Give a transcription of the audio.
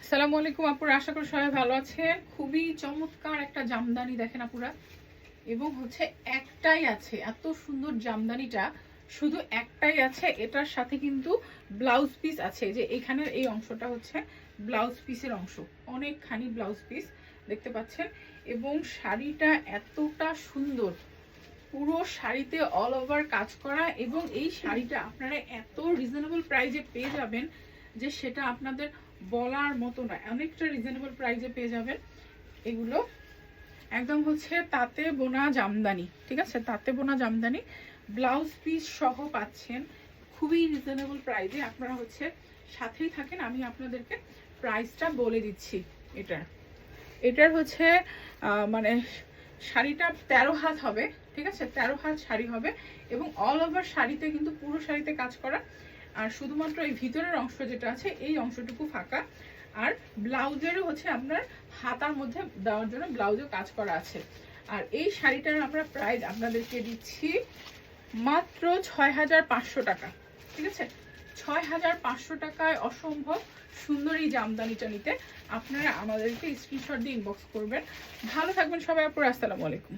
আসসালামু আলাইকুম আপুরা, আশা করি সবাই ভালো আছেন। খুবই চমৎকার একটা জামদানি দেখেন আপুরা, এবং হচ্ছে একটাই আছে, এত সুন্দর জামদানিটা শুধু একটাই আছে। এটার সাথে কিন্তু ব্লাউজ পিস আছে, যে এখানের এই অংশটা হচ্ছে ব্লাউজ পিসের অংশ, অনেকখানি ব্লাউজ পিস দেখতে পাচ্ছেন। এবং শাড়িটা এতটা সুন্দর, পুরো শাড়িতে অল ওভার কাজ করা, এবং এই শাড়িটা আপনারা এত রিজনেবল প্রাইসে পেয়ে যাবেন যে সেটা আপনাদের বলার মতো না। অনেকটা রিজনেবল প্রাইসে পেয়ে যাবেন এগুলো। একদম হচ্ছে তাঁতে বোনা জামদানি, ঠিক আছে, তাঁতে বোনা জামদানি ব্লাউজ পিস সহ পাচ্ছেন খুবই রিজনেবল প্রাইসে। আপনারা হচ্ছে সাথেই থাকেন, আমি আপনাদেরকে প্রাইসটা বলে দিচ্ছি। এটার হচ্ছে মানে শাড়িটা 13 হাত হবে, ঠিক আছে, 13 হাত শাড়ি হবে, এবং অল ওভার শাড়িতে কিন্তু পুরো শাড়িতে কাজ করা। আর শুধুমাত্র এই ভিতরের অংশ যেটা আছে এই অংশটুকু ফাঁকা। আর ব্লাউজেরও হচ্ছে আপনার হাতার মধ্যে দেওয়ার জন্য ব্লাউজেও কাজ করা আছে। আর এই শাড়িটার আমরা প্রাইস আপনাদেরকে দিচ্ছি মাত্র 6500 টাকা, ঠিক আছে। 6500 টাকায় অসম্ভব সুন্দর এই জামদানিটা নিতে আপনারা আমাদেরকে স্ক্রিনশট দিয়ে ইনবক্স করবেন। ভালো থাকবেন সবাই আপুরা, আসসালামু আলাইকুম।